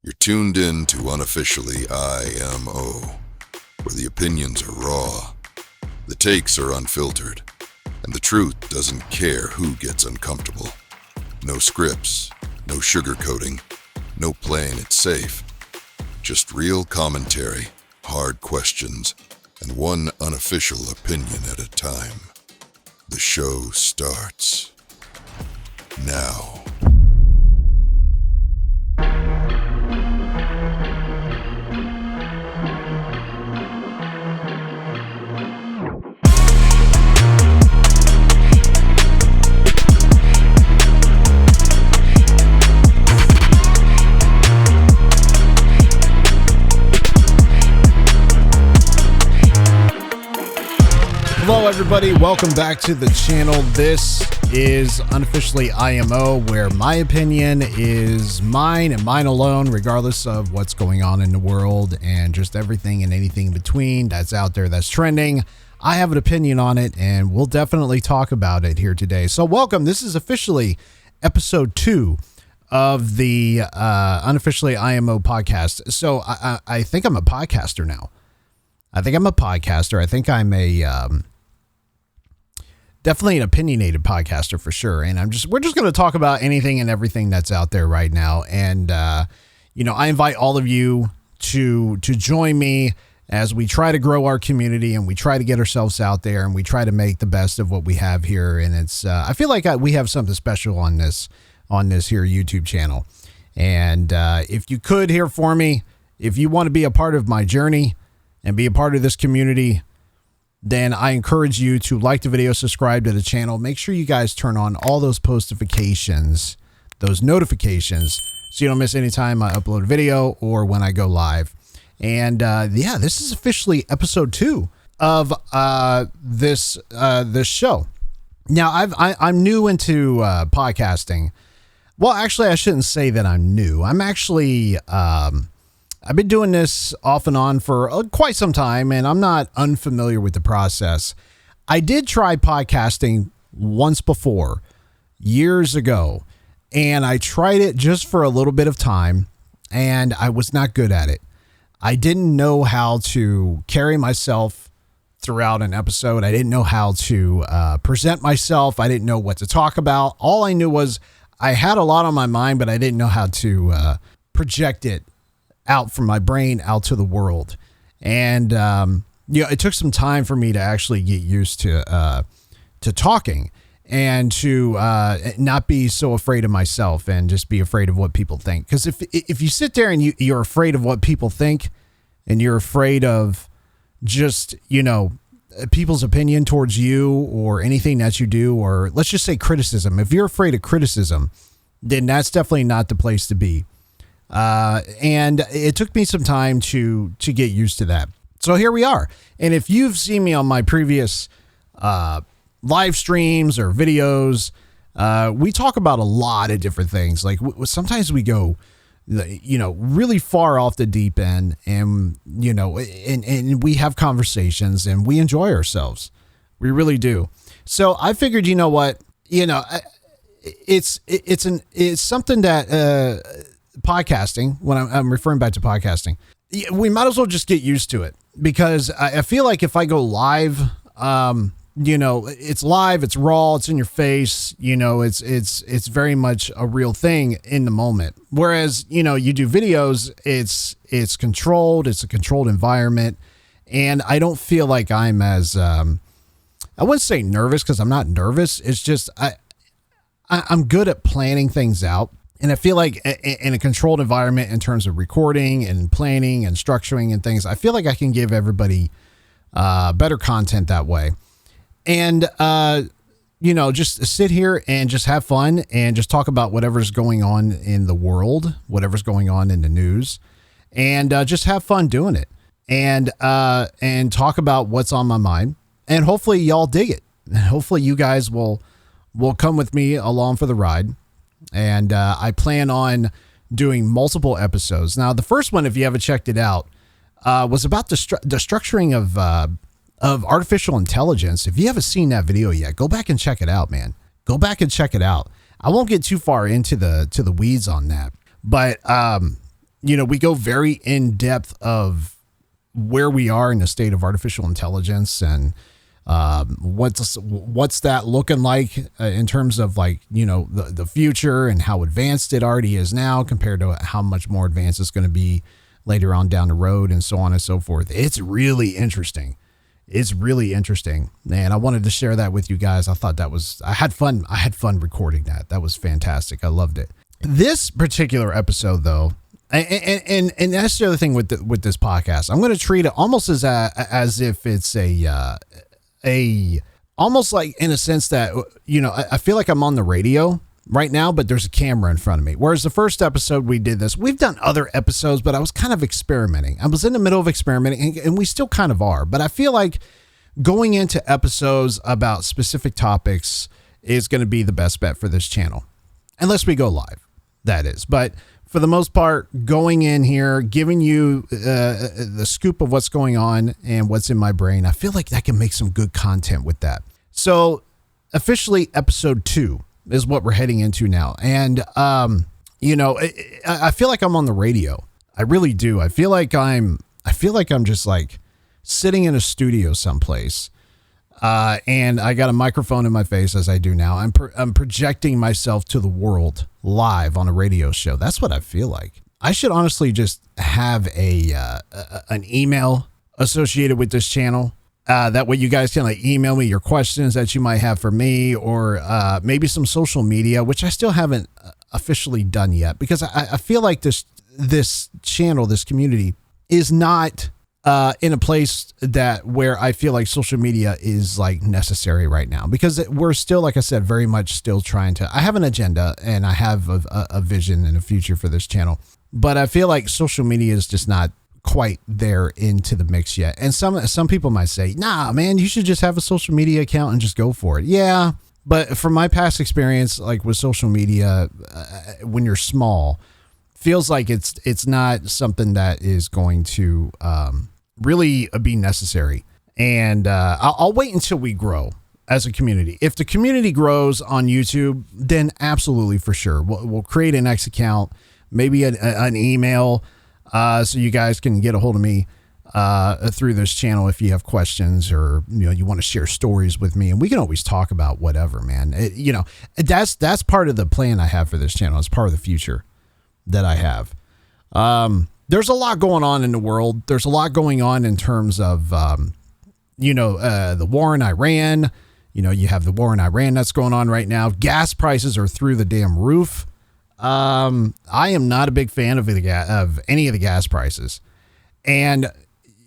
You're tuned in to Unofficially IMO, where the opinions are raw, the takes are unfiltered, and the truth doesn't care who gets uncomfortable. No scripts, no sugarcoating, no playing it safe. Just real commentary, hard questions, and one unofficial opinion at a time. The show starts now. Hello everybody, welcome back to the channel. This is Unofficially IMO, where my opinion is mine and mine alone, regardless of what's going on in the world and just everything and anything in between that's out there that's trending. I have an opinion on it and we'll definitely talk about it here today. So welcome, this is officially episode 2 of the Unofficially IMO podcast. So I think I'm a podcaster now. I think I'm a podcaster. I think I'm a definitely an opinionated podcaster for sure. And we're just going to talk about anything and everything that's out there right now. And, I invite all of you to join me as we try to grow our community and we try to get ourselves out there and we try to make the best of what we have here. And it's, I feel like we have something special on this here YouTube channel. And, if you could hear for me, if you want to be a part of my journey and be a part of this community, then I encourage you to like the video, subscribe to the channel. Make sure you guys turn on all those postifications, those notifications, so you don't miss any time I upload a video or when I go live. And this is officially episode 2 of this show. Now I'm new into podcasting. Well, actually, I shouldn't say that I'm new. I'm actually I've been doing this off and on for quite some time, and I'm not unfamiliar with the process. I did try podcasting once before, years ago, and I tried it just for a little bit of time, and I was not good at it. I didn't know how to carry myself throughout an episode. I didn't know how to present myself. I didn't know what to talk about. All I knew was I had a lot on my mind, but I didn't know how to project it out from my brain out to the world. And, it took some time for me to actually get used to talking and to not be so afraid of myself and just be afraid of what people think. Because if you sit there and you're afraid of what people think and you're afraid of just, people's opinion towards you or anything that you do, or let's just say criticism. If you're afraid of criticism, then that's definitely not the place to be. And it took me some time to get used to that. So here we are. And if you've seen me on my previous, live streams or videos, we talk about a lot of different things. Like sometimes we go, really far off the deep end and, and we have conversations and we enjoy ourselves. We really do. So I figured, you know what, it's something that, podcasting, when I'm referring back to podcasting, we might as well just get used to it, because I feel like if I go live, it's live, it's raw, it's in your face, it's very much a real thing in the moment. Whereas, you do videos, it's controlled, it's a controlled environment. And I don't feel like I'm as, I wouldn't say nervous, because I'm not nervous. It's just, I'm good at planning things out. And I feel like in a controlled environment in terms of recording and planning and structuring and things, I feel like I can give everybody better content that way. And, just sit here and just have fun and just talk about whatever's going on in the world, whatever's going on in the news, and just have fun doing it and talk about what's on my mind. And hopefully y'all dig it. And hopefully you guys will come with me along for the ride. And I plan on doing multiple episodes. Now, the first one, if you haven't checked it out, was about the structuring of artificial intelligence. If you haven't seen that video yet, go back and check it out, man. Go back and check it out. I won't get too far into the weeds on that, but we go very in depth of where we are in the state of artificial intelligence and what's that looking like in terms of like, the future and how advanced it already is now compared to how much more advanced it's going to be later on down the road and so on and so forth. It's really interesting. And I wanted to share that with you guys. I thought I had fun recording that. That was fantastic. I loved it. This particular episode though, and that's the other thing with this podcast, I'm going to treat it almost as if it's almost like in a sense that, I feel like I'm on the radio right now, but there's a camera in front of me. Whereas the first episode we did this, we've done other episodes, but I was kind of experimenting. I was in the middle of experimenting and we still kind of are, but I feel like going into episodes about specific topics is going to be the best bet for this channel. Unless we go live, that is. But for the most part, going in here, giving you the scoop of what's going on and what's in my brain, I feel like I can make some good content with that. So officially episode 2 is what we're heading into now. And, I feel like I'm on the radio. I really do. I feel like I'm just like sitting in a studio someplace. And I got a microphone in my face as I do now. I'm projecting myself to the world live on a radio show. That's what I feel like. I should honestly just have an email associated with this channel. That way you guys can like email me your questions that you might have for me, or maybe some social media, which I still haven't officially done yet, because I feel like this channel, this community is not in a place where I feel like social media is like necessary right now, because we're still, like I said, very much still trying to, I have an agenda and I have a vision and a future for this channel, but I feel like social media is just not quite there into the mix yet. And some people might say, nah, man, you should just have a social media account and just go for it. Yeah. But from my past experience, like with social media, when you're small, feels like it's not something that is going to really be necessary. And I'll wait until we grow as a community. If the community grows on YouTube, then absolutely, for sure. We'll create an X account, maybe an email, so you guys can get a hold of me through this channel if you have questions, or you want to share stories with me, and we can always talk about whatever, man. That's part of the plan I have for this channel. It's part of the future that I have. There's a lot going on in the world. There's a lot going on in terms of the war in Iran. You have the war in Iran that's going on right now. Gas prices are through the damn roof. I am not a big fan of any of the gas prices. And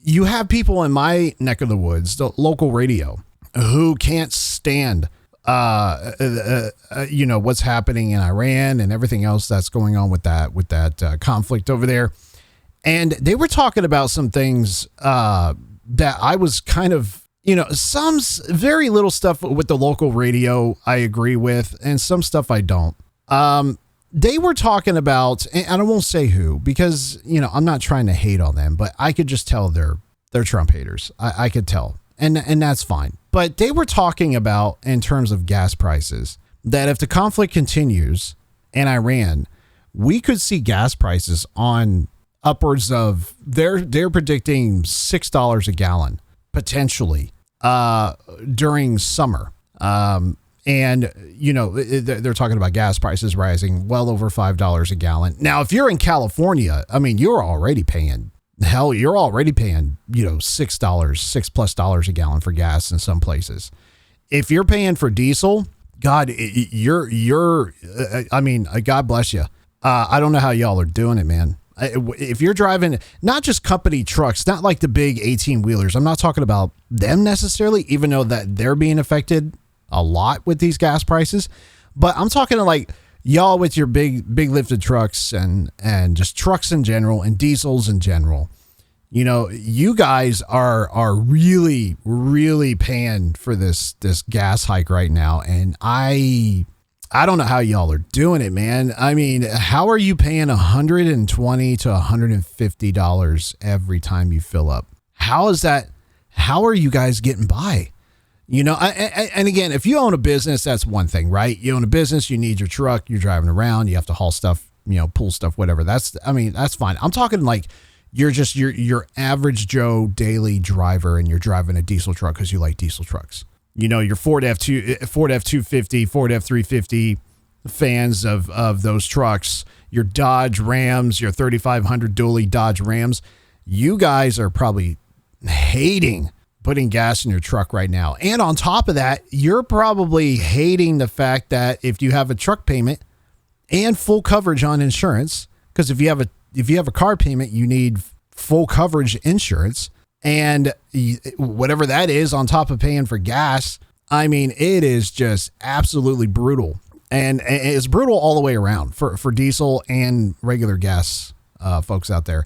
you have people in my neck of the woods, the local radio, who can't stand, what's happening in Iran and everything else that's going on with that conflict over there. And they were talking about some things, that I was kind of, some very little stuff with the local radio I agree with, and some stuff I don't. They were talking about, and I won't say who, because, I'm not trying to hate on them, but I could just tell they're Trump haters. I could tell. And that's fine. But they were talking about, in terms of gas prices, that if the conflict continues in Iran, we could see gas prices on upwards of, they're predicting $6 a gallon, potentially, during summer. And, they're talking about gas prices rising well over $5 a gallon. Now, if you're in California, I mean, you're already paying $6+ a gallon for gas in some places. If you're paying for diesel, God, God bless you. I don't know how y'all are doing it, man. If you're driving, not just company trucks, not like the big 18 wheelers, I'm not talking about them necessarily, even though that they're being affected a lot with these gas prices, but I'm talking to like y'all with your big lifted trucks and just trucks in general and diesels in general. You guys are really, really paying for this gas hike right now. And I don't know how y'all are doing it, man. I mean, how are you paying $120 to $150 every time you fill up? How is that? How are you guys getting by? And again, if you own a business, that's one thing, right? You own a business, you need your truck, you're driving around, you have to haul stuff pool stuff, whatever. That's fine. I'm talking like you're just your average Joe daily driver and you're driving a diesel truck because you like diesel trucks. Your Ford F-250, Ford F-350 fans of those trucks, your Dodge Rams, your 3500 dually Dodge Rams. You guys are probably hating putting gas in your truck right now. And on top of that, you're probably hating the fact that if you have a truck payment and full coverage on insurance, because if you have a car payment, you need full coverage insurance, and whatever that is on top of paying for gas. I mean, it is just absolutely brutal, and it's brutal all the way around for diesel and regular gas folks out there.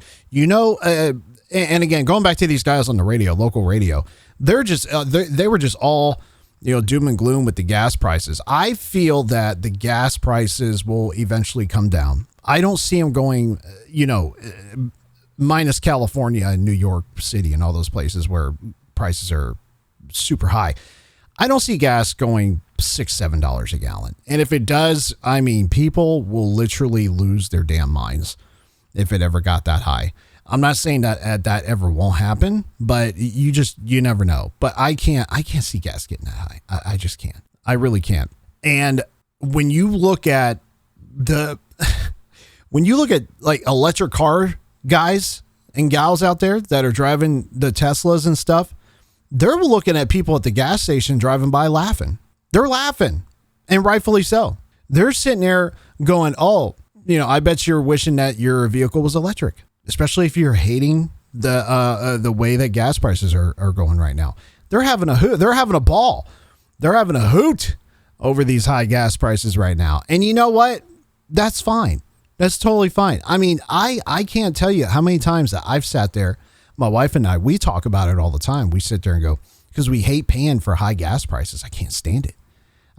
And again, going back to these guys on the radio, local radio, they're just they were just all doom and gloom with the gas prices. I feel that the gas prices will eventually come down. I don't see them going, minus California and New York City and all those places where prices are super high. I don't see gas going $6-7 a gallon. And if it does, I mean, people will literally lose their damn minds if it ever got that high. I'm not saying that that ever won't happen, but you never know. But I can't see gas getting that high. I just can't. I really can't. And when you look at like electric car guys and gals out there that are driving the Teslas and stuff, they're looking at people at the gas station driving by laughing. They're laughing, and rightfully so. They're sitting there going, oh, I bet you're wishing that your vehicle was electric, especially if you're hating the way that gas prices are going right now. They're having a hoot. They're having a ball. They're having a hoot over these high gas prices right now. And you know what? That's fine. That's totally fine. I mean, I can't tell you how many times that I've sat there. My wife and I, we talk about it all the time. We sit there and go, because we hate paying for high gas prices. I can't stand it.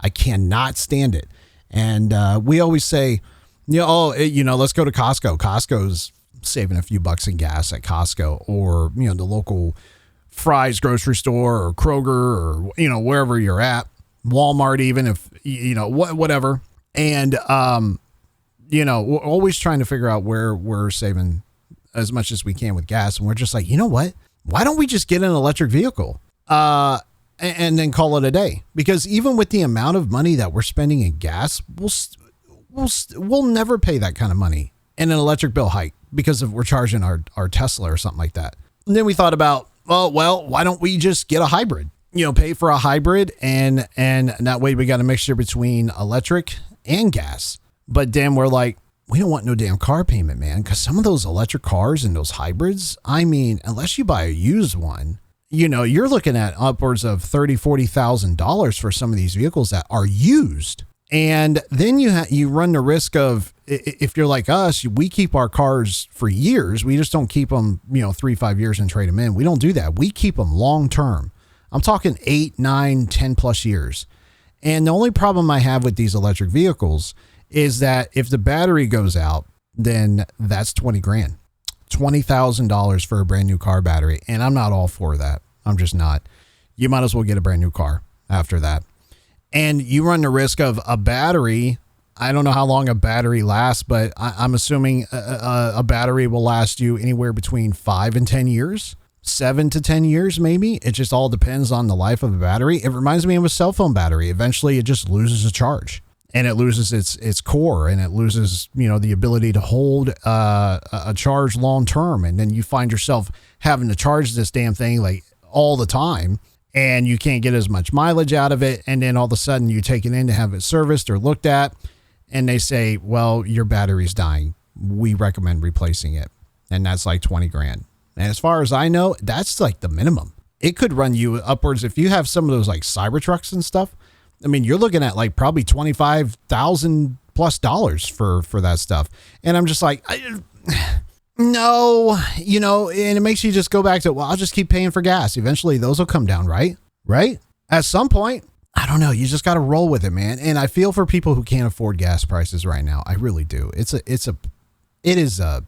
I cannot stand it. And we always say, let's go to Costco. Costco's saving a few bucks in gas at Costco, or, the local Fry's grocery store, or Kroger, or, wherever you're at, Walmart, even if, whatever. And, we're always trying to figure out where we're saving as much as we can with gas. And we're just like, you know what? Why don't we just get an electric vehicle and then call it a day? Because even with the amount of money that we're spending in gas, we'll never pay that kind of money in an electric bill hike because we're charging our Tesla or something like that. And then we thought about, well, why don't we just get a hybrid? Pay for a hybrid, and that way we got a mixture between electric and gas. But then we're like, we don't want no damn car payment, man, because some of those electric cars and those hybrids, I mean, unless you buy a used one, you're looking at upwards of $30,000-$40,000 for some of these vehicles that are used. And then you run the risk of, if you're like us, we keep our cars for years. We just don't keep them, 3-5 years and trade them in. We don't do that. We keep them long term. I'm talking 8, 9, 10 plus years. And the only problem I have with these electric vehicles is that if the battery goes out, then that's $20,000, $20,000 for a brand new car battery. And I'm not all for that. I'm just not. You might as well get a brand new car after that. And you run the risk of a battery. I don't know how long a battery lasts, but I'm assuming a battery will last you anywhere between 5 and 10 years, 7 to 10 years, maybe. It just all depends on the life of a battery. It reminds me of a cell phone battery. Eventually it just loses a charge. And it loses its core, and it loses, the ability to hold a charge long term. And then you find yourself having to charge this damn thing like all the time, and you can't get as much mileage out of it. And then all of a sudden you take it in to have it serviced or looked at, and they say, well, your battery's dying. We recommend replacing it. And that's like $20,000. And as far as I know, that's like the minimum. It could run you upwards if you have some of those like Cybertrucks and stuff. I mean, you're looking at like probably $25,000+ for that stuff. And I'm just like, no, and it makes you just go back to, well, I'll just keep paying for gas. Eventually those will come down, right? Right? At some point, I don't know. You just got to roll with it, man. And I feel for people who can't afford gas prices right now. I really do. It is on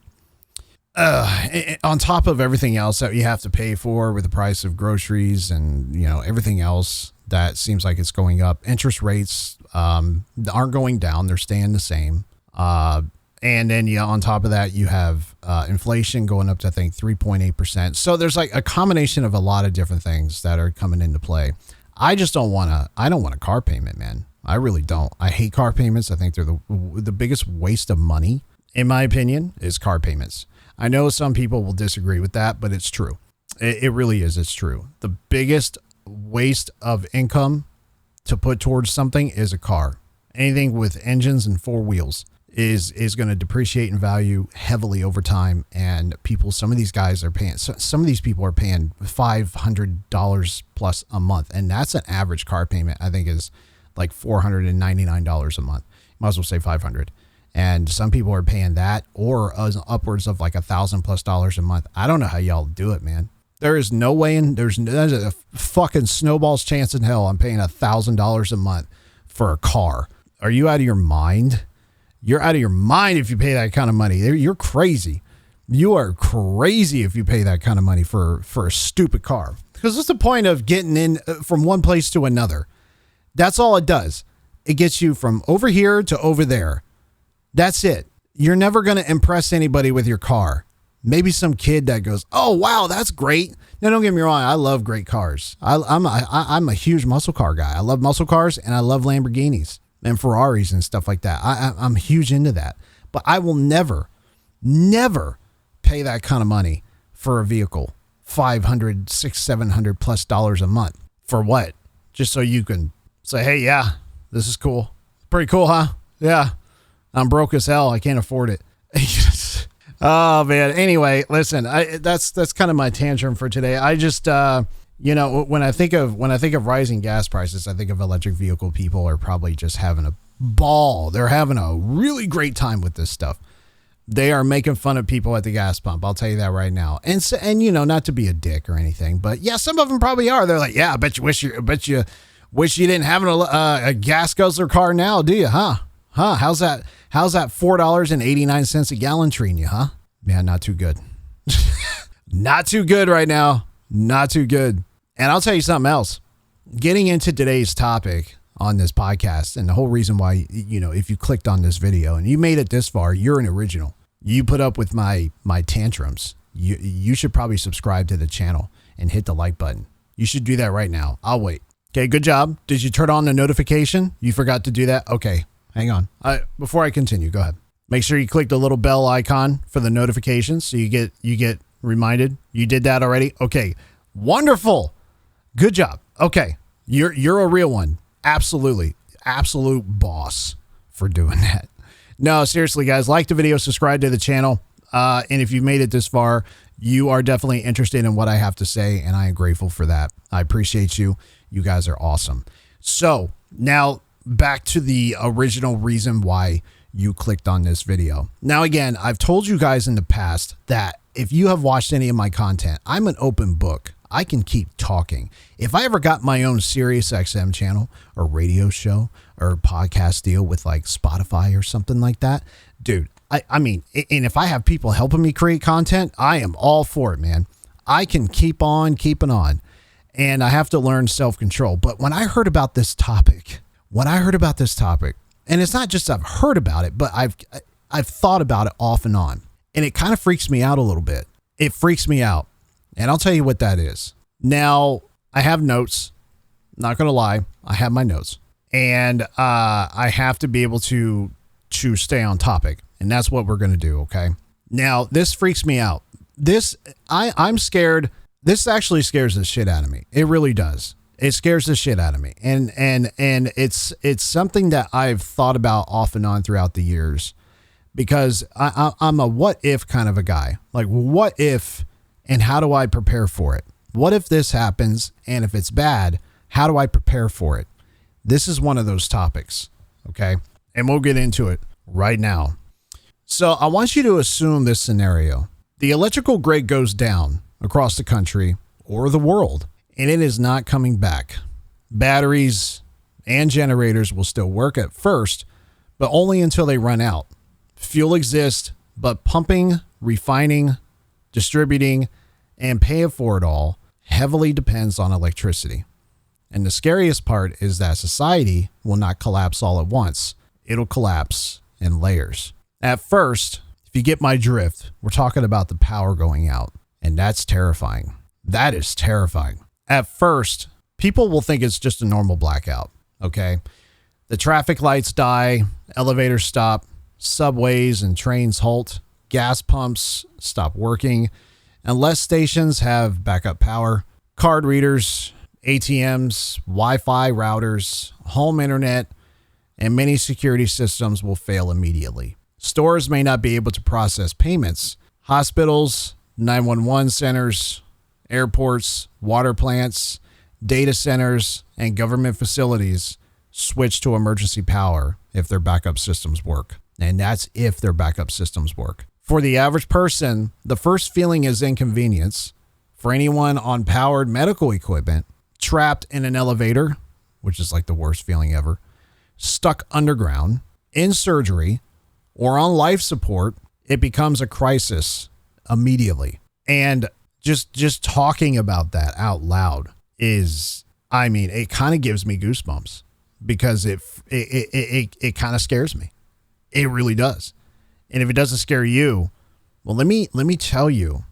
top of everything else that you have to pay for with the price of groceries and, everything else that seems like it's going up. Interest rates aren't going down. They're staying the same. And then, on top of that, you have inflation going up to, I think, 3.8%. So there's like a combination of a lot of different things that are coming into play. I don't want a car payment, man. I really don't. I hate car payments. I think they're the biggest waste of money, in my opinion, is car payments. I know some people will disagree with that, but it's true. It really is. It's true. The biggest waste of income to put towards something is a car. Anything with engines and four wheels is going to depreciate in value heavily over time. And some of these guys are paying, some of these people are paying $500 plus a month. And that's an average car payment, I think, is like $499 a month. Might as well say 500. And some people are paying that or upwards of like $1,000+ a month. I don't know how y'all do it, man. There is no way there's a fucking snowball's chance in hell I'm paying $1,000 a month for a car. Are you out of your mind? You're out of your mind if you pay that kind of money. You're crazy. You are crazy if you pay that kind of money for a stupid car. Because what's the point of getting in from one place to another? That's all it does. It gets you from over here to over there. That's it. You're never going to impress anybody with your car. Maybe some kid that goes, oh, wow, that's great. Now, don't get me wrong. I love great cars. I'm a huge muscle car guy. I love muscle cars and I love Lamborghinis and Ferraris and stuff like that. I'm huge into that. But I will never pay that kind of money for a vehicle. $500, $600, $700+ a month. For what? Just so you can say, hey, yeah, this is cool. Pretty cool, huh? Yeah. I'm broke as hell. I can't afford it. Oh man. Anyway, listen, that's kind of my tantrum for today. I just, when I think of rising gas prices, I think of electric vehicle people are probably just having a ball. They're having a really great time with this stuff. They are making fun of people at the gas pump. I'll tell you that right now. And not to be a dick or anything, but yeah, some of them probably are. They're like, yeah, I bet you wish you didn't have a gas guzzler car now, do you? Huh? How's that $4.89 a gallon treating you, huh? Man, not too good. Not too good right now. Not too good. And I'll tell you something else. Getting into today's topic on this podcast, and the whole reason why, if you clicked on this video and you made it this far, you're an original. You put up with my tantrums. You should probably subscribe to the channel and hit the like button. You should do that right now. I'll wait. Okay, good job. Did you turn on the notification? You forgot to do that? Okay. Hang on. Before I continue, go ahead. Make sure you click the little bell icon for the notifications so you get reminded. You did that already? Okay. Wonderful. Good job. Okay. You're a real one. Absolutely. Absolute boss for doing that. No, seriously, guys, like the video, subscribe to the channel. And if you've made it this far, you are definitely interested in what I have to say, and I am grateful for that. I appreciate you. You guys are awesome. So now back to the original reason why you clicked on this video. Now, again, I've told you guys in the past that if you have watched any of my content, I'm an open book. I can keep talking. If I ever got my own Sirius XM channel or radio show or podcast deal with like Spotify or something like that, dude, I mean, and if I have people helping me create content, I am all for it, man. I can keep on keeping on, and I have to learn self-control. But when I heard about this topic, and it's not just I've heard about it, but I've thought about it off and on, and it kind of freaks me out a little bit. It freaks me out, and I'll tell you what that is. Now, I have notes. Not going to lie. I have my notes, and I have to be able to stay on topic, and that's what we're going to do, okay? Now, this freaks me out. I'm scared. This actually scares the shit out of me. It really does. It scares the shit out of me. And it's something that I've thought about off and on throughout the years, because I'm a what if kind of a guy. Like, what if, and how do I prepare for it? What if this happens? And if it's bad, how do I prepare for it? This is one of those topics. Okay. And we'll get into it right now. So I want you to assume this scenario. The electrical grid goes down across the country or the world, and it is not coming back. Batteries and generators will still work at first, but only until they run out. Fuel exists, but pumping, refining, distributing, and paying for it all heavily depends on electricity. And the scariest part is that society will not collapse all at once. It'll collapse in layers. At first, if you get my drift, we're talking about the power going out, and that's terrifying. That is terrifying. At first, people will think it's just a normal blackout, okay? The traffic lights die, elevators stop, subways and trains halt, gas pumps stop working, unless stations have backup power, card readers, ATMs, Wi-Fi routers, home internet, and many security systems will fail immediately. Stores may not be able to process payments. Hospitals, 911 centers, airports, water plants, data centers, and government facilities switch to emergency power if their backup systems work. And that's if their backup systems work. For the average person, the first feeling is inconvenience. For anyone on powered medical equipment, trapped in an elevator, which is like the worst feeling ever, stuck underground, in surgery, or on life support, it becomes a crisis immediately. And just talking about that out loud is, I mean, it kind of gives me goosebumps because it kind of scares me. It really does. And if it doesn't scare you, well, let me tell you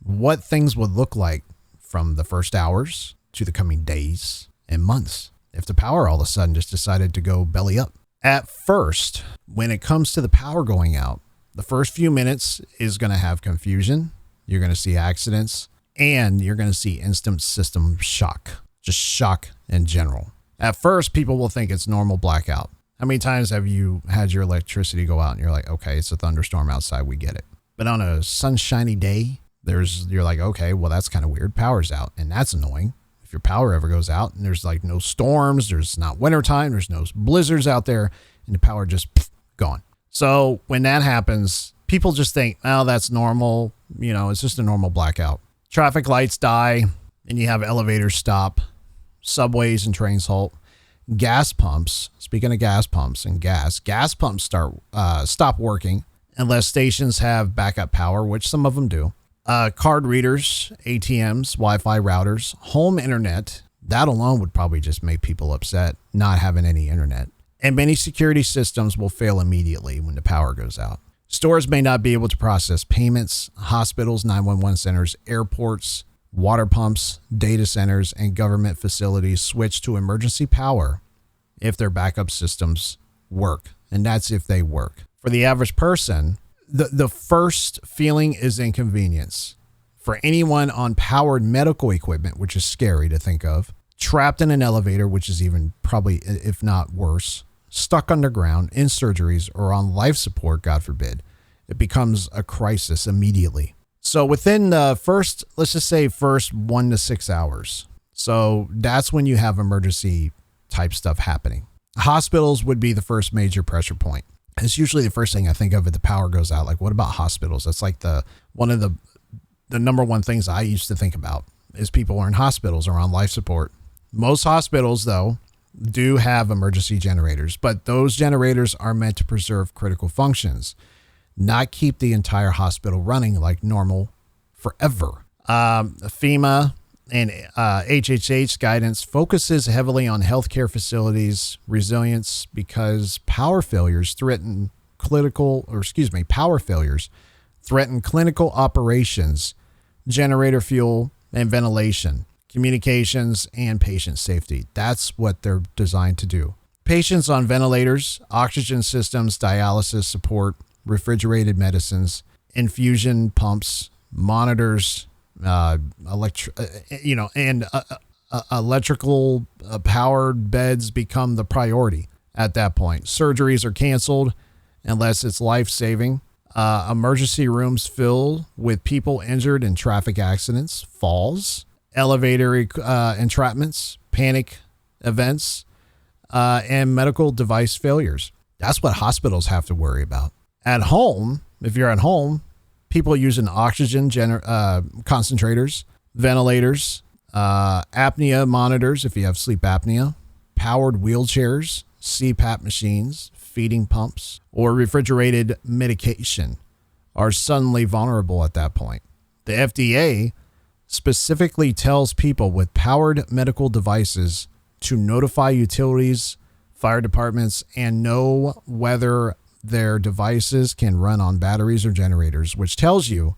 what things would look like from the first hours to the coming days and months if the power all of a sudden just decided to go belly up. At first, when it comes to the power going out, the first few minutes is going to have confusion. You're going to see accidents, and you're going to see instant system shock, just shock in general. At first, people will think it's normal blackout. How many times have you had your electricity go out and you're like, okay, it's a thunderstorm outside, we get it. But on a sunshiny day, you're like, okay, well, that's kind of weird. Power's out, and that's annoying. If your power ever goes out and there's like no storms, there's not wintertime, there's no blizzards out there, and the power just gone. So when that happens, people just think, oh, that's normal. You know, it's just a normal blackout. Traffic lights die and you have elevators stop, subways and trains halt. Gas pumps, speaking of gas pumps and gas pumps stop working unless stations have backup power, which some of them do. Card readers, ATMs, Wi-Fi routers, home internet. That alone would probably just make people upset, not having any internet. And many security systems will fail immediately when the power goes out. Stores may not be able to process payments. Hospitals, 911 centers, airports, water pumps, data centers, and government facilities switch to emergency power if their backup systems work. And that's if they work. For the average person, the first feeling is inconvenience. For anyone on powered medical equipment, which is scary to think of, trapped in an elevator, which is even probably, if not worse, stuck underground, in surgeries, or on life support, God forbid, it becomes a crisis immediately. So within the first 1 to 6 hours. So that's when you have emergency type stuff happening. Hospitals would be the first major pressure point. It's usually the first thing I think of if the power goes out. Like, what about hospitals? That's like one of the number one things I used to think about is people are in hospitals or on life support. Most hospitals, though, do have emergency generators, but those generators are meant to preserve critical functions, not keep the entire hospital running like normal forever. FEMA and HHH guidance focuses heavily on healthcare facilities resilience because power failures threaten clinical operations, generator fuel, and ventilation, communications, and patient safety. That's what they're designed to do. Patients on ventilators, oxygen systems, dialysis support, refrigerated medicines, infusion pumps, monitors, electrical powered beds become the priority at that point. Surgeries are canceled unless it's life-saving. Emergency rooms fill with people injured in traffic accidents, falls, elevator entrapments, panic events, and medical device failures. That's what hospitals have to worry about. At home, if you're at home, people using oxygen concentrators, ventilators, apnea monitors if you have sleep apnea, powered wheelchairs, CPAP machines, feeding pumps, or refrigerated medication are suddenly vulnerable at that point. The FDA specifically tells people with powered medical devices to notify utilities, fire departments, and know whether their devices can run on batteries or generators, which tells you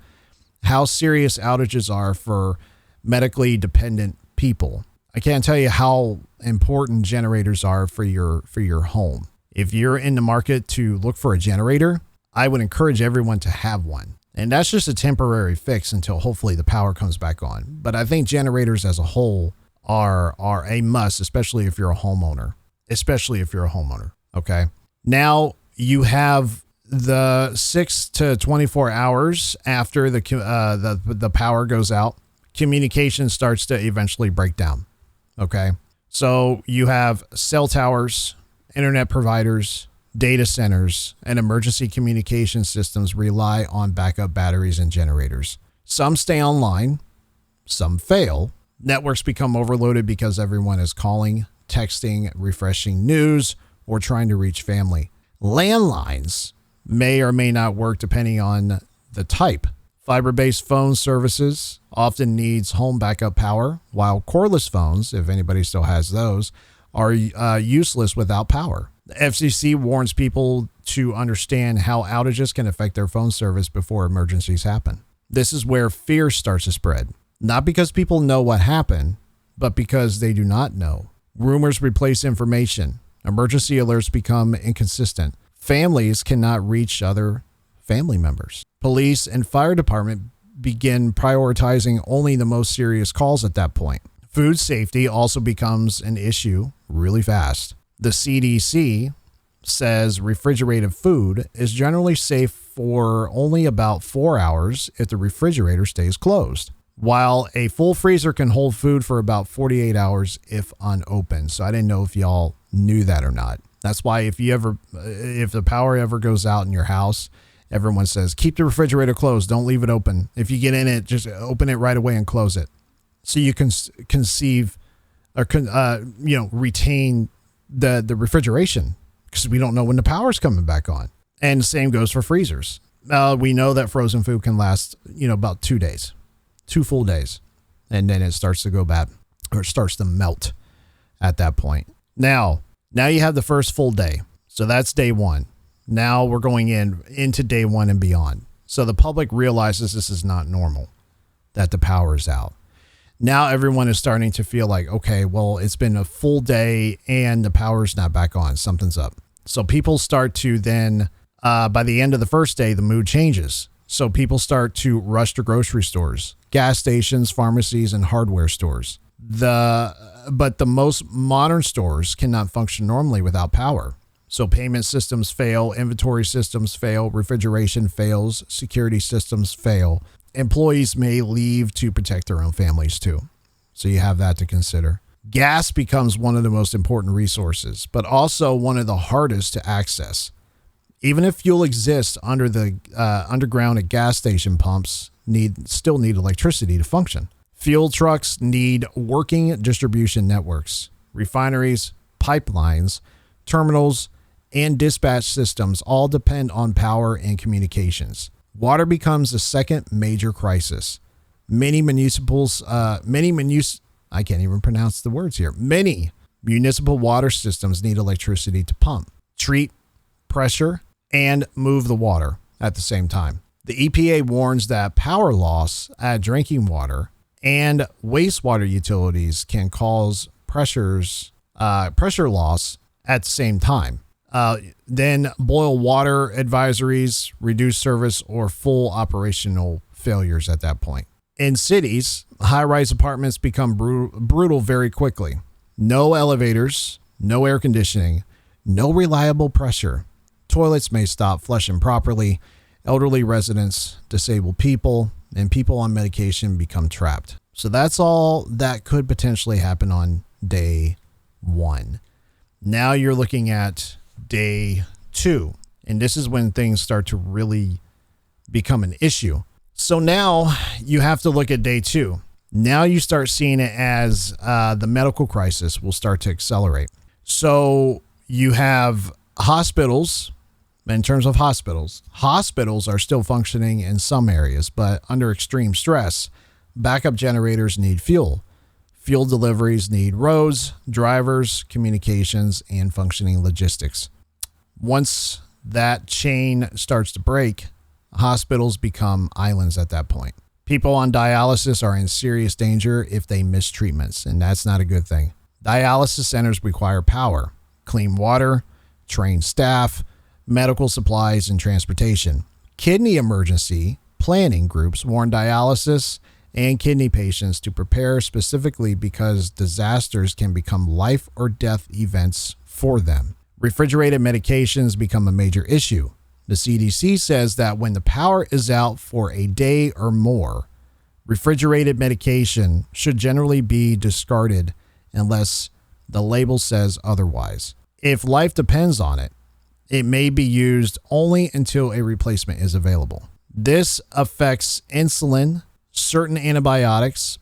how serious outages are for medically dependent people. I can't tell you how important generators are for your home. If you're in the market to look for a generator, I would encourage everyone to have one. And that's just a temporary fix until hopefully the power comes back on. But I think generators as a whole are a must, especially if you're a homeowner. Okay. Now you have the 6 to 24 hours after the power goes out, communication starts to eventually break down. Okay. So you have cell towers, internet providers, data centers, and emergency communication systems rely on backup batteries and generators. Some stay online, some fail. Networks become overloaded because everyone is calling, texting, refreshing news, or trying to reach family. Landlines may or may not work depending on the type. Fiber-based phone services often needs home backup power, while cordless phones, if anybody still has those, are useless without power. The FCC warns people to understand how outages can affect their phone service before emergencies happen. This is where fear starts to spread, not because people know what happened, but because they do not know. Rumors replace information. Emergency alerts become inconsistent. Families cannot reach other family members. Police and fire department begin prioritizing only the most serious calls at that point. Food safety also becomes an issue really fast. The CDC says refrigerated food is generally safe for only about 4 hours if the refrigerator stays closed, while a full freezer can hold food for about 48 hours if unopened. So I didn't know if y'all knew that or not. That's why if the power ever goes out in your house, everyone says, keep the refrigerator closed. Don't leave it open. If you get in it, just open it right away and close it. So you can retain the refrigeration, because we don't know when the power's coming back on. And the same goes for freezers. We know that frozen food can last, about 2 days, 2 full days. And then it starts to go bad, or it starts to melt at that point. Now you have the first full day. So that's day one. Now we're going into day one and beyond. So the public realizes this is not normal, that the power is out. Now everyone is starting to feel like, okay, well, it's been a full day and the power's not back on. Something's up. So people start to then, by the end of the first day, the mood changes. So people start to rush to grocery stores, gas stations, pharmacies, and hardware stores. But the most modern stores cannot function normally without power. So payment systems fail, inventory systems fail, refrigeration fails, security systems fail. Employees may leave to protect their own families too. So you have that to consider. Gas becomes one of the most important resources, but also one of the hardest to access. Even if fuel exists under the underground at gas station pumps, still need electricity to function. Fuel trucks need working distribution networks. Refineries, pipelines, terminals, and dispatch systems all depend on power and communications. Water becomes the second major crisis. Many municipal water systems need electricity to pump, treat, pressure, and move the water at the same time. The EPA warns that power loss at drinking water and wastewater utilities can cause pressure loss at the same time. Then boil water advisories, reduced service, or full operational failures at that point. In cities, high-rise apartments become brutal very quickly. No elevators, no air conditioning, no reliable pressure. Toilets may stop flushing properly. Elderly residents, disabled people, and people on medication become trapped. So that's all that could potentially happen on day one. Now you're looking at day two, and this is when things start to really become an issue. So now you have to look at day two. Now you start seeing it as the medical crisis will start to accelerate. So you have hospitals. In terms of hospitals are still functioning in some areas, but under extreme stress. Backup generators need fuel. Fuel deliveries need roads, drivers, communications, and functioning logistics. Once that chain starts to break, hospitals become islands at that point. People on dialysis are in serious danger if they miss treatments, and that's not a good thing. Dialysis centers require power, clean water, trained staff, medical supplies, and transportation. Kidney emergency planning groups warn dialysis and kidney patients to prepare specifically because disasters can become life or death events for them. Refrigerated medications become a major issue. The CDC says that when the power is out for a day or more, refrigerated medication should generally be discarded unless the label says otherwise. If life depends on it, it may be used only until a replacement is available. This affects insulin, certain antibiotics,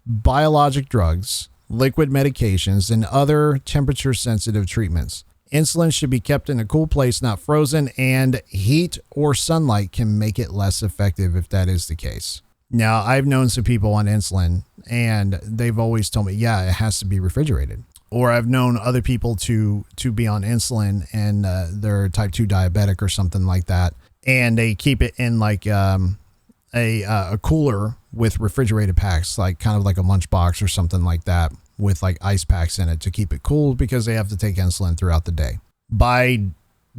biologic drugs, liquid medications, and other temperature-sensitive treatments. Insulin should be kept in a cool place, not frozen, and heat or sunlight can make it less effective if that is the case. Now, I've known some people on insulin, and they've always told me, yeah, it has to be refrigerated. Or I've known other people to be on insulin, and they're type 2 diabetic or something like that, and they keep it in like a cooler with refrigerated packs, like kind of like a lunchbox or something like that, with like ice packs in it to keep it cool because they have to take insulin throughout the day. By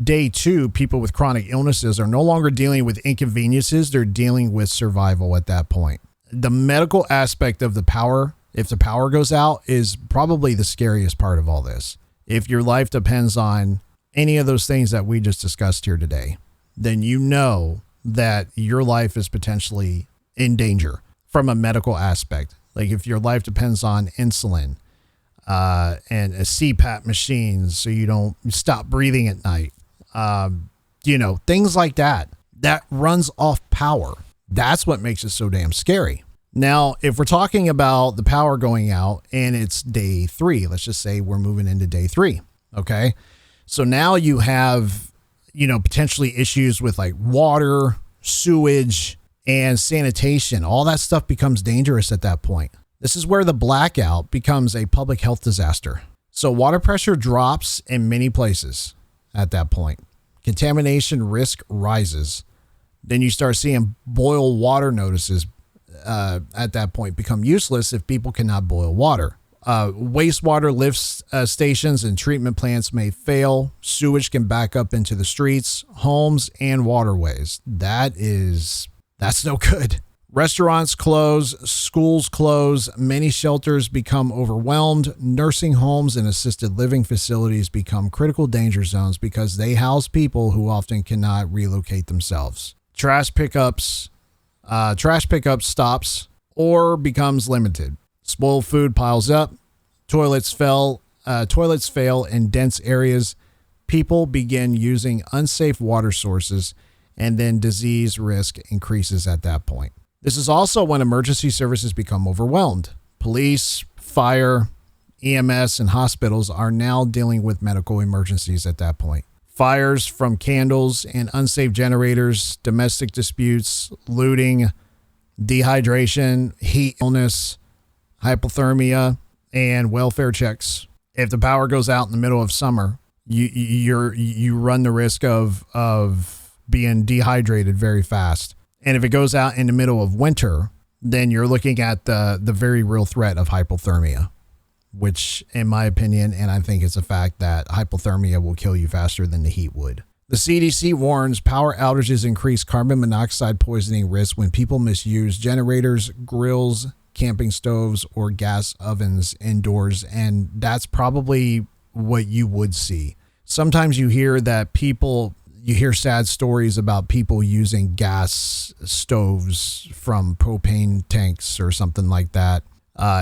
day 2, people with chronic illnesses are no longer dealing with inconveniences. They're dealing with survival at that point. The medical aspect of the power, if the power goes out, is probably the scariest part of all this. If your life depends on any of those things that we just discussed here today, then you know that your life is potentially in danger from a medical aspect. Like if your life depends on insulin and a CPAP machine so you don't stop breathing at night, things like that runs off power. That's what makes it so damn scary. Now, if we're talking about the power going out and it's day 3, let's just say we're moving into day 3. Okay. So now you have, potentially issues with like water, sewage, and sanitation. All that stuff becomes dangerous at that point. This is where the blackout becomes a public health disaster. So water pressure drops in many places at that point. Contamination risk rises. Then you start seeing boil water notices at that point become useless if people cannot boil water. Wastewater lift stations and treatment plants may fail. Sewage can back up into the streets, homes, and waterways. That's no good. Restaurants close, schools close, many shelters become overwhelmed, nursing homes and assisted living facilities become critical danger zones because they house people who often cannot relocate themselves. Trash pickup stops or becomes limited. Spoiled food piles up. Toilets fail in dense areas. People begin using unsafe water sources, and then disease risk increases at that point. This is also when emergency services become overwhelmed. Police, fire, EMS, and hospitals are now dealing with medical emergencies at that point. Fires from candles and unsafe generators, domestic disputes, looting, dehydration, heat illness, hypothermia, and welfare checks. If the power goes out in the middle of summer, you run the risk of being dehydrated very fast. And if it goes out in the middle of winter, then you're looking at the very real threat of hypothermia, which in my opinion, and I think it's a fact, that hypothermia will kill you faster than the heat would. The CDC warns power outages increase carbon monoxide poisoning risk when people misuse generators, grills, camping stoves, or gas ovens indoors. And that's probably what you would see. Sometimes you hear sad stories about people using gas stoves from propane tanks or something like that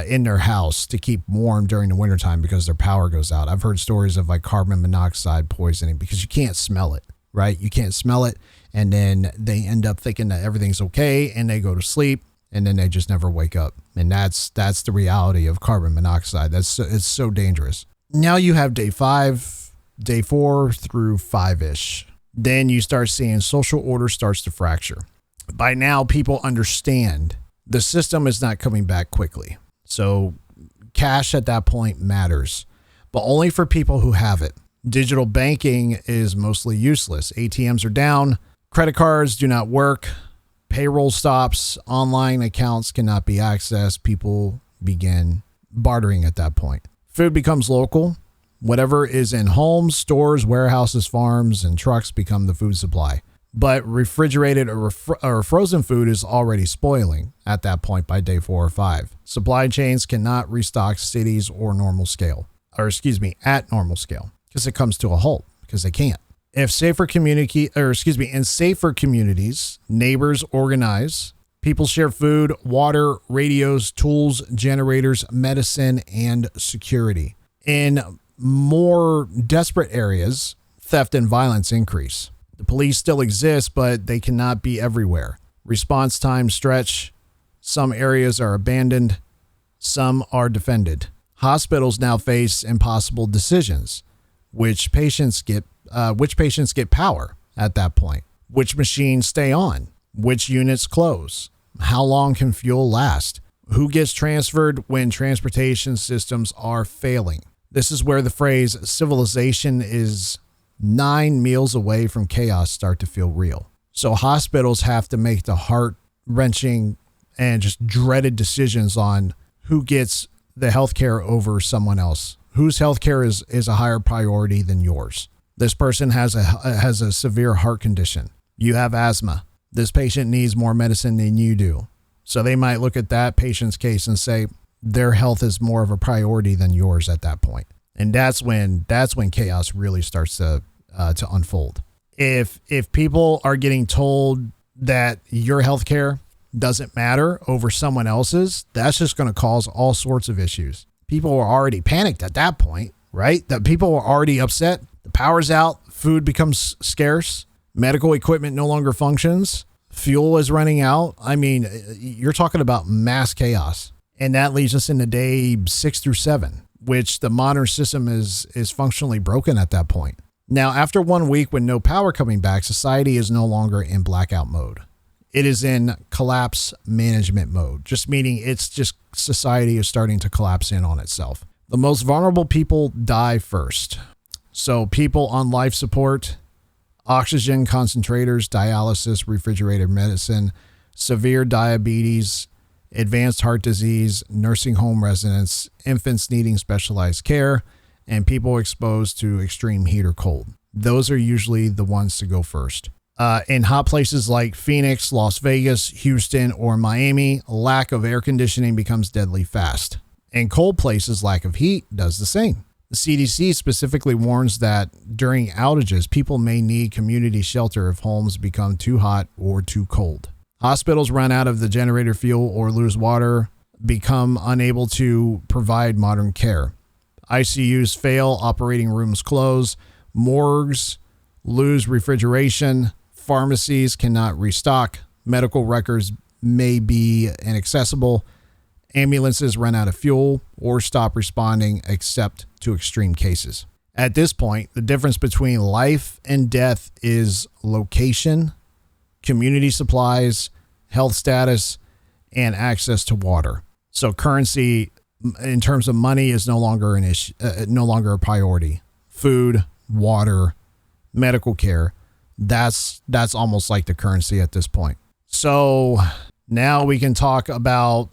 in their house to keep warm during the wintertime because their power goes out. I've heard stories of like carbon monoxide poisoning because you can't smell it, right? You can't smell it. And then they end up thinking that everything's okay and they go to sleep and then they just never wake up. And that's the reality of carbon monoxide. It's so dangerous. Now you have day 5, day 4 through 5-ish. Then you start seeing social order starts to fracture. By now, people understand the system is not coming back quickly. So cash at that point matters, but only for people who have it. Digital banking is mostly useless. ATMs are down. Credit cards do not work. Payroll stops. Online accounts cannot be accessed. People begin bartering at that point. Food becomes local. Whatever is in homes, stores, warehouses, farms, and trucks become the food supply. But refrigerated or frozen food is already spoiling at that point by day 4 or 5. Supply chains cannot restock cities or at normal scale, because it comes to a halt because they can't. In safer communities, neighbors organize. People share food, water, radios, tools, generators, medicine, and security. In more desperate areas, theft and violence increase. The police still exist, but they cannot be everywhere. Response times stretch. Some areas are abandoned. Some are defended. Hospitals now face impossible decisions. Which patients get power at that point? Which machines stay on? Which units close? How long can fuel last? Who gets transferred when transportation systems are failing? This is where the phrase civilization is 9 meals away from chaos start to feel real. So hospitals have to make the heart-wrenching and just dreaded decisions on who gets the healthcare over someone else. Whose healthcare is a higher priority than yours? This person has a severe heart condition. You have asthma. This patient needs more medicine than you do. So they might look at that patient's case and say their health is more of a priority than yours at that point. And that's when chaos really starts to unfold. If people are getting told that your healthcare doesn't matter over someone else's, that's just going to cause all sorts of issues. People were already panicked at that point, right? That people were already upset. The power's out. Food becomes scarce. Medical equipment no longer functions. Fuel is running out. I mean, you're talking about mass chaos. And that leads us into day 6 through 7, which the modern system is functionally broken at that point. Now, after 1 week with no power coming back, society is no longer in blackout mode. It is in collapse management mode, just meaning it's just society is starting to collapse in on itself. The most vulnerable people die first. So people on life support, oxygen concentrators, dialysis, refrigerated medicine, severe diabetes, advanced heart disease, nursing home residents, infants needing specialized care, and people exposed to extreme heat or cold. Those are usually the ones to go first. In hot places like Phoenix, Las Vegas, Houston, or Miami, lack of air conditioning becomes deadly fast. In cold places, lack of heat does the same. The CDC specifically warns that during outages, people may need community shelter if homes become too hot or too cold. Hospitals run out of the generator fuel or lose water, become unable to provide modern care. ICUs fail, operating rooms close, morgues lose refrigeration, pharmacies cannot restock, medical records may be inaccessible, ambulances run out of fuel or stop responding except to extreme cases. At this point, the difference between life and death is location, community supplies, health status, and access to water. So currency in terms of money is no longer an issue, no longer a priority. Food, water, medical care, that's almost like the currency at this point. So now we can talk about,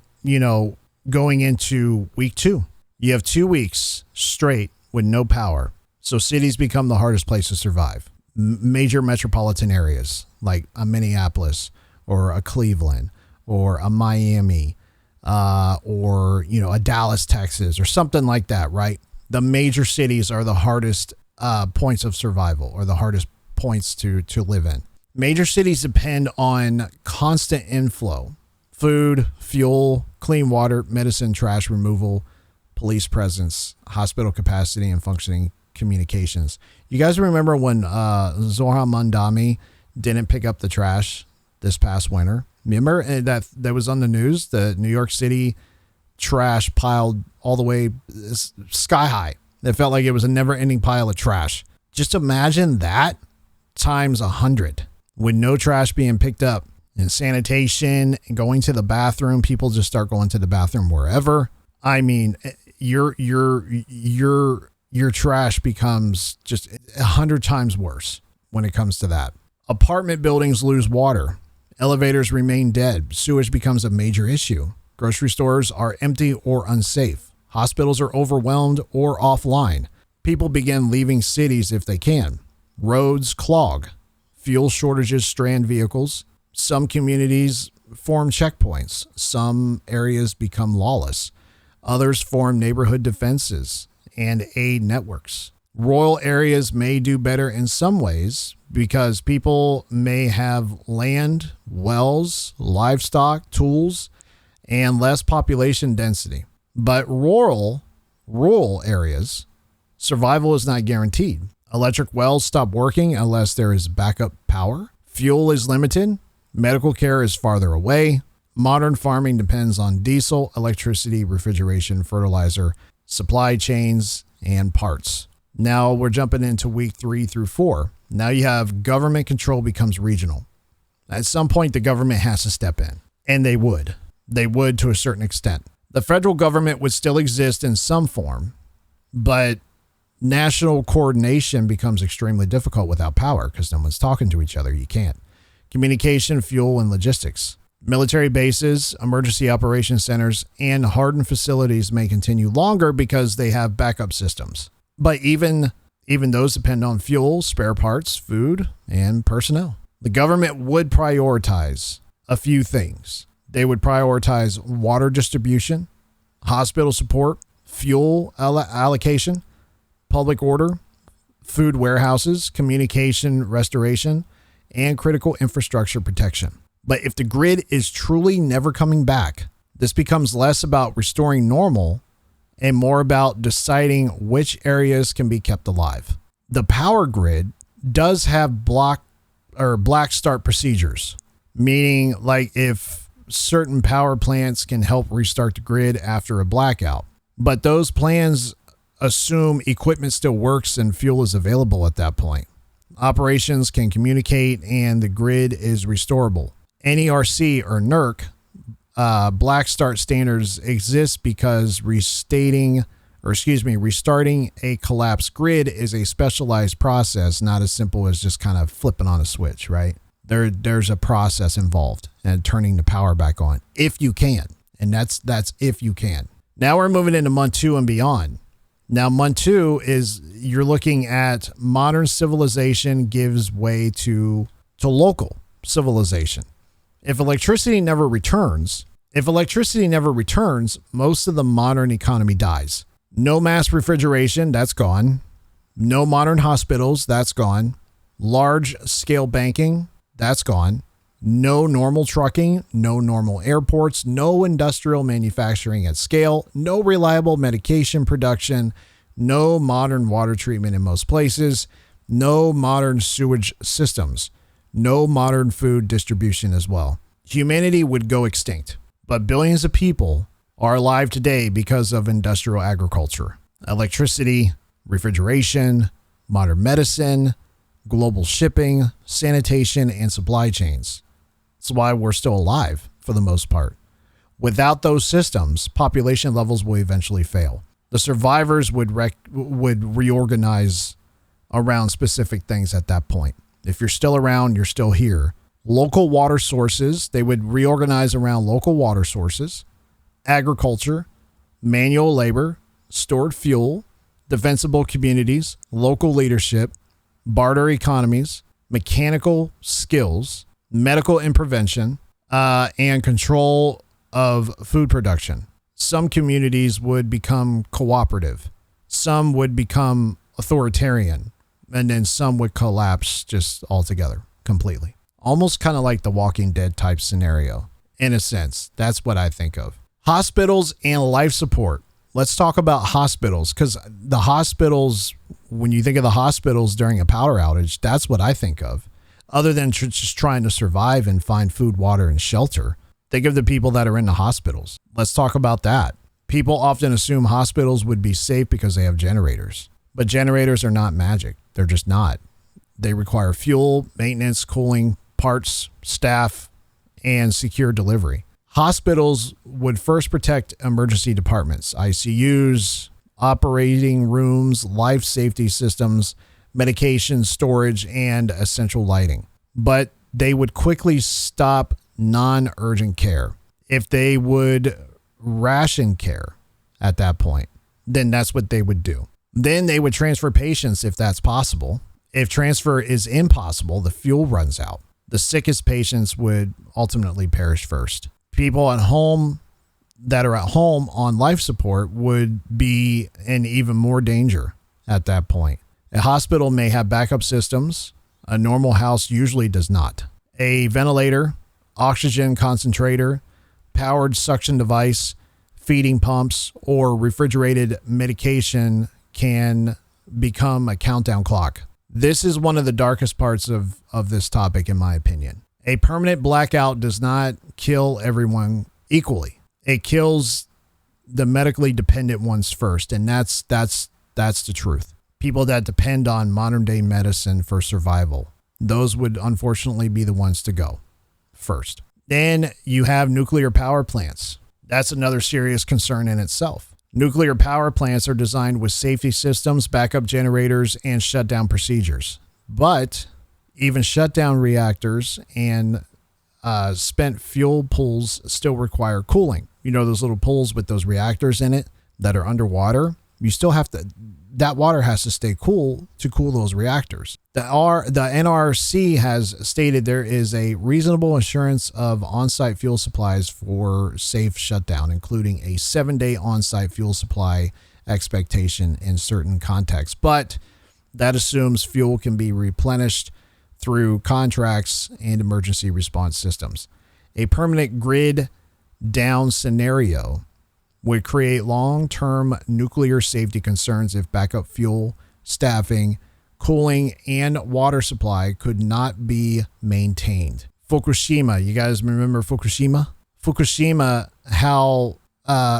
going into week 2. You have 2 weeks straight with no power. So cities become the hardest place to survive. Major metropolitan areas like a Minneapolis or a Cleveland or a Miami, or a Dallas, Texas, or something like that, right? The major cities are the hardest points of survival, or the hardest points to live in. Major cities depend on constant inflow: food, fuel, clean water, medicine, trash removal, police presence, hospital capacity, and functioning communications. You guys remember when Zohran Mamdani didn't pick up the trash this past winter? Remember that was on the news? The New York City trash piled all the way sky high. It felt like it was a never-ending pile of trash. Just imagine that times 100 with no trash being picked up, and sanitation and going to the bathroom. People just start going to the bathroom wherever. I mean, you're your trash becomes just 100 times worse when it comes to that. Apartment buildings lose water. Elevators remain dead. Sewage becomes a major issue. Grocery stores are empty or unsafe. Hospitals are overwhelmed or offline. People begin leaving cities if they can. Roads clog. Fuel shortages strand vehicles. Some communities form checkpoints. Some areas become lawless. Others form neighborhood defenses and aid networks. Rural areas may do better in some ways because people may have land, wells, livestock, tools, and less population density. But rural areas, survival is not guaranteed. Electric wells stop working unless there is backup power. Fuel is limited. Medical care is farther away. Modern farming depends on diesel, electricity, refrigeration, fertilizer, supply chains, and parts. Now we're jumping into week 3 through 4. Now you have government control becomes regional. At some point, the government has to step in, and they would. They would to a certain extent. The federal government would still exist in some form, but national coordination becomes extremely difficult without power because no one's talking to each other. You can't. Communication, fuel, and logistics. Military bases, emergency operations centers, and hardened facilities may continue longer because they have backup systems. But even those depend on fuel, spare parts, food, and personnel. The government would prioritize a few things. They would prioritize water distribution, hospital support, fuel allocation, public order, food warehouses, communication restoration, and critical infrastructure protection. But if the grid is truly never coming back, this becomes less about restoring normal and more about deciding which areas can be kept alive. The power grid does have black start procedures, meaning like if certain power plants can help restart the grid after a blackout. But those plans assume equipment still works and fuel is available at that point. Operations can communicate and the grid is restorable. NERC or NERC black start standards exist because restarting a collapsed grid is a specialized process, not as simple as just kind of flipping on a switch, right? There's a process involved and turning the power back on if you can. And that's if you can. Now we're moving into month 2 and beyond. Now month 2 is you're looking at modern civilization gives way to local civilization. If electricity never returns, most of the modern economy dies. No mass refrigeration, that's gone. No modern hospitals, that's gone. Large scale banking, that's gone. No normal trucking, no normal airports, no industrial manufacturing at scale, no reliable medication production, no modern water treatment in most places, no modern sewage systems, no modern food distribution as well. Humanity would go extinct, but billions of people are alive today because of industrial agriculture, electricity, refrigeration, modern medicine, global shipping, sanitation, and supply chains. That's why we're still alive for the most part. Without those systems, population levels will eventually fail. The survivors would reorganize around specific things at that point. If you're still around, you're still here. Local water sources, they would reorganize around local water sources, agriculture, manual labor, stored fuel, defensible communities, local leadership, barter economies, mechanical skills, medical intervention, and control of food production. Some communities would become cooperative. Some would become authoritarian. And then some would collapse just altogether, completely. Almost kind of like the Walking Dead type scenario, in a sense. That's what I think of. Hospitals and life support. Let's talk about hospitals, because the hospitals, when you think of the hospitals during a power outage, that's what I think of. Other than just trying to survive and find food, water, and shelter, think of the people that are in the hospitals. Let's talk about that. People often assume hospitals would be safe because they have generators, but generators are not magic. They're just not. They require fuel, maintenance, cooling, parts, staff, and secure delivery. Hospitals would first protect emergency departments, ICUs, operating rooms, life safety systems, medication storage, and essential lighting. But they would quickly stop non-urgent care. If they would ration care at that point, then that's what they would do. Then they would transfer patients if that's possible. If transfer is impossible, the fuel runs out. The sickest patients would ultimately perish first. People at home that are at home on life support would be in even more danger at that point. A hospital may have backup systems. A normal house usually does not. A ventilator, oxygen concentrator, powered suction device, feeding pumps, or refrigerated medication can become a countdown clock. This is one of the darkest parts of this topic, in my opinion. A permanent blackout does not kill everyone equally. It kills the medically dependent ones first, and that's the truth. People that depend on modern day medicine for survival, those would unfortunately be the ones to go first. Then you have nuclear power plants. That's another serious concern in itself. Nuclear power plants are designed with safety systems, backup generators, and shutdown procedures. But even shutdown reactors and spent fuel pools still require cooling. You know, those little pools with those reactors in it that are underwater, you still have to, that water has to stay cool to cool those reactors. The NRC has stated there is a reasonable assurance of on-site fuel supplies for safe shutdown, including a 7-day on-site fuel supply expectation in certain contexts. But that assumes fuel can be replenished through contracts and emergency response systems. A permanent grid down scenario would create long-term nuclear safety concerns if backup fuel, staffing, cooling, and water supply could not be maintained. Fukushima, you guys remember Fukushima? Fukushima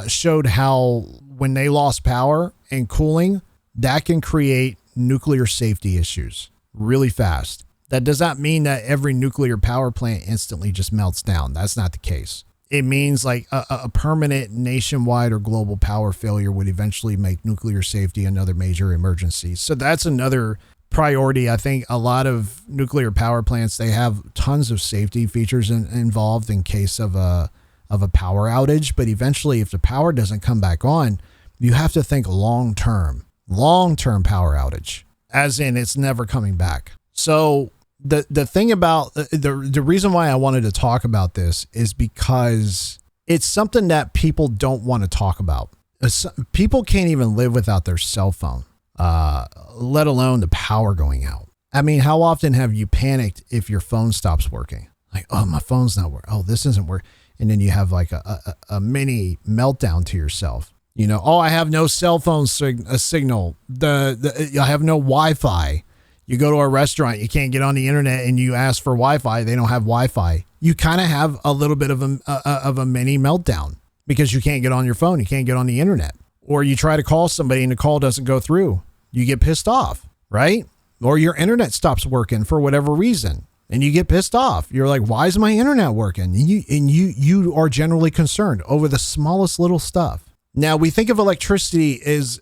showed how when they lost power and cooling, that can create nuclear safety issues really fast. That does not mean that every nuclear power plant instantly just melts down. That's not the case. It means like a permanent nationwide or global power failure would eventually make nuclear safety another major emergency. So that's another priority. I think a lot of nuclear power plants, they have tons of safety features involved in case of a power outage. But eventually, if the power doesn't come back on, you have to think long-term power outage, as in it's never coming back. So the thing about the reason why I wanted to talk about this is because it's something that people don't want to talk about. People can't even live without their cell phone, let alone the power going out. I mean, how often have you panicked if your phone stops working? Like, oh, my phone's not working. Oh, this isn't working. And then you have like a mini meltdown to yourself. You know, oh, I have no cell phone signal. I have no Wi-Fi. You go to a restaurant, you can't get on the internet, and you ask for Wi-Fi. They don't have Wi-Fi. You kind of have a little bit of a mini meltdown because you can't get on your phone. You can't get on the internet. Or you try to call somebody and the call doesn't go through. You get pissed off, right? Or your internet stops working for whatever reason, and you get pissed off. You're like, why is my internet working? And you are generally concerned over the smallest little stuff. Now, we think of electricity as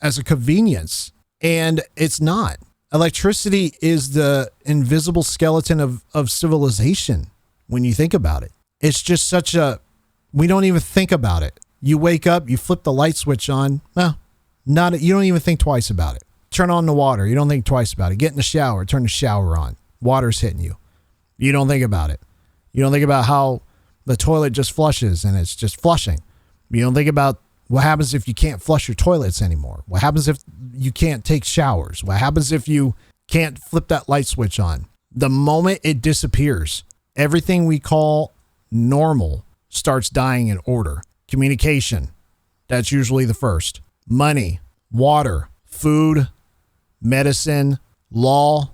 a convenience, and it's not. Electricity is the invisible skeleton of civilization when you think about it. It's just we don't even think about it. You wake up, you flip the light switch on. Well, you don't even think twice about it. Turn on the water. You don't think twice about it. Get in the shower, turn the shower on. Water's hitting you. You don't think about it. You don't think about how the toilet just flushes and it's just flushing. You don't think about what happens if you can't flush your toilets anymore? What happens if you can't take showers? What happens if you can't flip that light switch on? The moment it disappears, everything we call normal starts dying in order. Communication, that's usually the first. Money, water, food, medicine, law,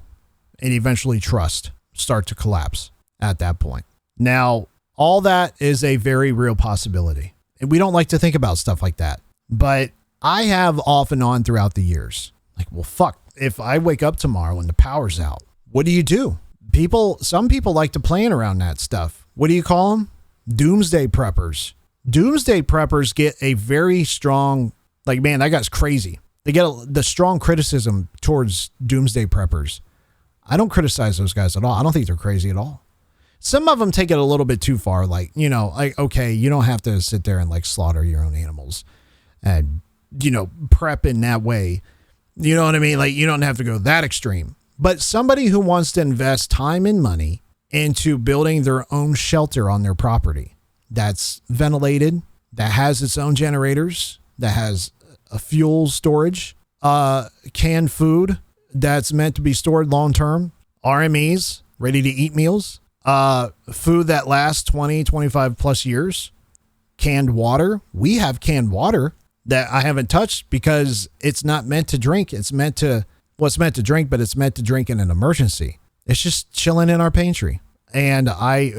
and eventually trust start to collapse at that point. Now, all that is a very real possibility. And we don't like to think about stuff like that. But I have off and on throughout the years. Like, well, fuck, if I wake up tomorrow and the power's out, what do you do? Some people like to plan around that stuff. What do you call them? Doomsday preppers. Doomsday preppers get a very strong Like, man, that guy's crazy. They get the strong criticism towards doomsday preppers. I don't criticize those guys at all. I don't think they're crazy at all. Some of them take it a little bit too far. Like, like, okay, you don't have to sit there and like slaughter your own animals and, prep in that way. You know what I mean? Like, you don't have to go that extreme. But somebody who wants to invest time and money into building their own shelter on their property that's ventilated, that has its own generators, that has a fuel storage, canned food that's meant to be stored long term, RMEs, ready to eat meals, food that lasts 20, 25 plus years, canned water. We have canned water that I haven't touched because it's not meant to drink. It's meant to drink, but it's meant to drink in an emergency. It's just chilling in our pantry, and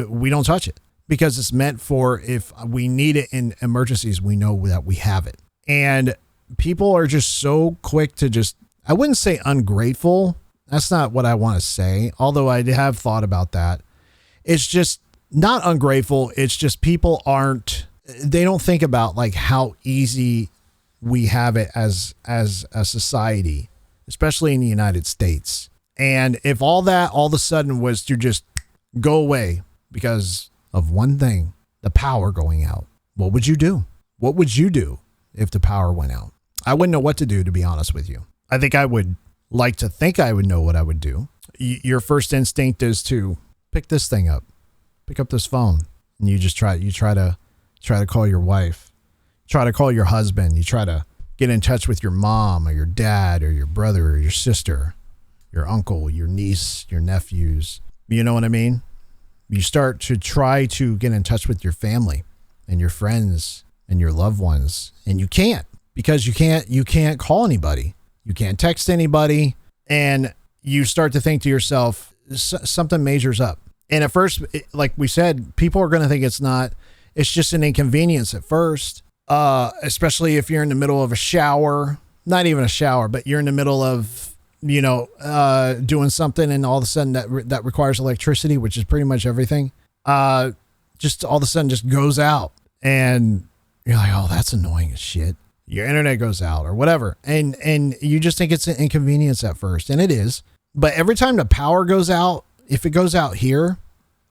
we don't touch it because it's meant for if we need it in emergencies, we know that we have it. And people are just so quick to just, I wouldn't say ungrateful. That's not what I want to say, although I have thought about that. It's just not ungrateful. It's just people they don't think about like how easy we have it as a society, especially in the United States. And if all that all of a sudden was to just go away because of one thing, the power going out, what would you do? What would you do if the power went out? I wouldn't know what to do, to be honest with you. I think I would like to think I would know what I would do. Your first instinct is to pick this thing up, pick up this phone, and you try to call your wife, try to call your husband. You try to get in touch with your mom or your dad or your brother or your sister, your uncle, your niece, your nephews. You know what I mean? You start to try to get in touch with your family and your friends and your loved ones. And you can't, because you can't call anybody. You can't text anybody. And you start to think to yourself, something major's up. And at first, like we said, people are going to think it's just an inconvenience at first. Especially if you're in the middle of a shower, not even a shower, but you're in the middle of, doing something, and all of a sudden that requires electricity, which is pretty much everything. Just all of a sudden just goes out, and you're like, oh, that's annoying as shit. Your internet goes out or whatever. And you just think it's an inconvenience at first, and it is. But every time the power goes out, if it goes out here,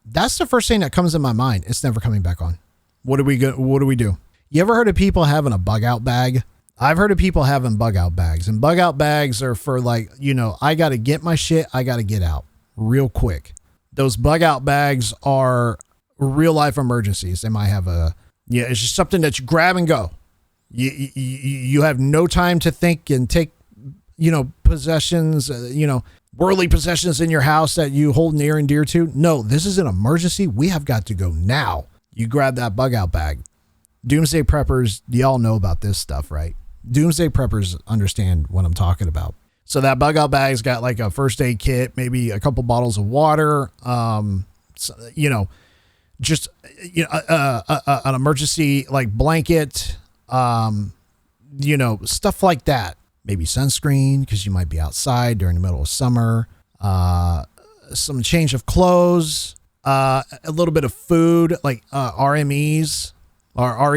that's the first thing that comes in my mind. It's never coming back on. What do we do? You ever heard of people having a bug out bag? I've heard of people having bug out bags, and bug out bags are for like, I got to get my shit. I got to get out real quick. Those bug out bags are real life emergencies. They might have it's just something that you grab and go. You have no time to think and take, possessions, worldly possessions in your house that you hold near and dear to. No, this is an emergency. We have got to go now. You grab that bug out bag. Doomsday preppers, y'all know about this stuff, right? Doomsday preppers understand what I'm talking about. So that bug out bag's got like a first aid kit, maybe a couple bottles of water, an emergency like blanket, stuff like that. Maybe sunscreen, because you might be outside during the middle of summer. Some change of clothes, a little bit of food, like RMEs. Or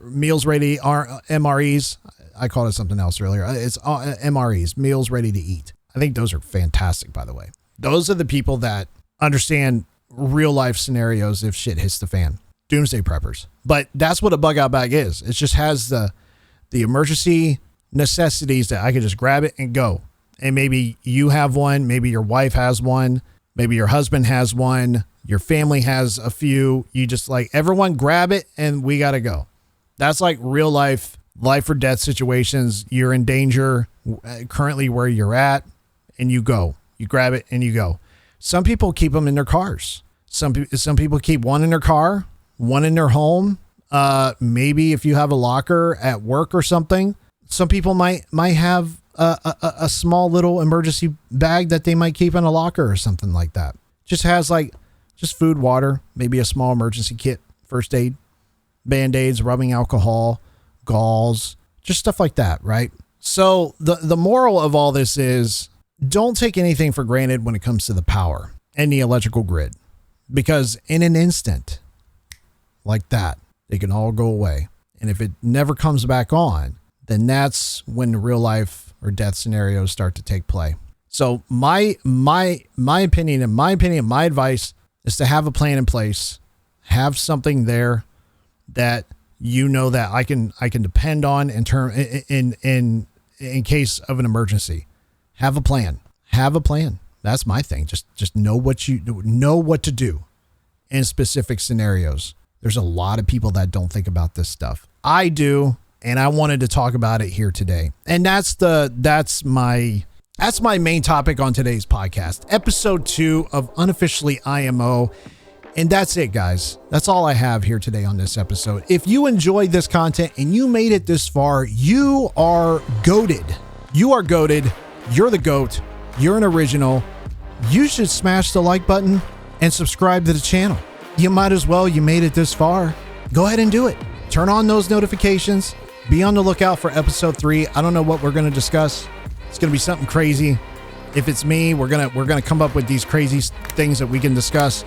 meals ready, MREs. I called it something else earlier. It's MREs, meals ready to eat. I think those are fantastic, by the way. Those are the people that understand real life scenarios if shit hits the fan. Doomsday preppers. But that's what a bug out bag is. It just has the emergency necessities that I can just grab it and go. And maybe you have one. Maybe your wife has one. Maybe your husband has one. Your family has a few. You just like, everyone grab it and we got to go. That's like real life or death situations. You're in danger currently where you're at, and you go. You grab it and you go. Some people keep them in their cars. Some people keep one in their car, one in their home. Maybe if you have a locker at work or something, some people might have a small little emergency bag that they might keep in a locker or something like that. Just has just food, water, maybe a small emergency kit, first aid, Band-Aids, rubbing alcohol, gauze, just stuff like that, right? So the moral of all this is, don't take anything for granted when it comes to the power and the electrical grid, because in an instant like that, they can all go away. And if it never comes back on, then that's when the real life or death scenarios start to take play. So my opinion, my advice is to have a plan in place, have something there that you know that I can depend on in case of an emergency. Have a plan. That's my thing. Just know what to do in specific scenarios. There's a lot of people that don't think about this stuff. I do, and I wanted to talk about it here today. And that's my main topic on today's podcast, episode 2 of Unofficially IMO. And that's it, guys. That's all I have here today on this episode. If you enjoyed this content and you made it this far, you are goated. You are goated. You're the GOAT. You're an original. You should smash the like button and subscribe to the channel. You might as well. You made it this far. Go ahead and do it. Turn on those notifications. Be on the lookout for episode 3. I don't know what we're going to discuss. It's going to be something crazy. If it's me, we're going to come up with these crazy things that we can discuss,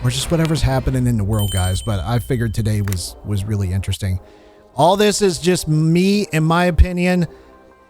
or just whatever's happening in the world, guys. But I figured today was really interesting. All this is just me and my opinion.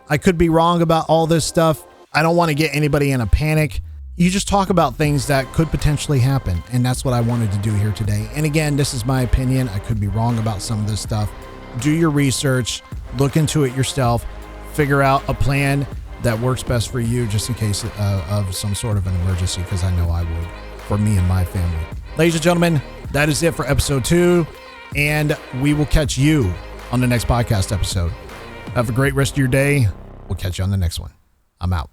I could be wrong about all this stuff. I don't want to get anybody in a panic. You just talk about things that could potentially happen. And that's what I wanted to do here today. And again, this is my opinion. I could be wrong about some of this stuff. Do your research, look into it yourself, figure out a plan that works best for you just in case of some sort of an emergency, because I know I would for me and my family. Ladies and gentlemen, that is it for episode 2. And we will catch you on the next podcast episode. Have a great rest of your day. We'll catch you on the next one. I'm out.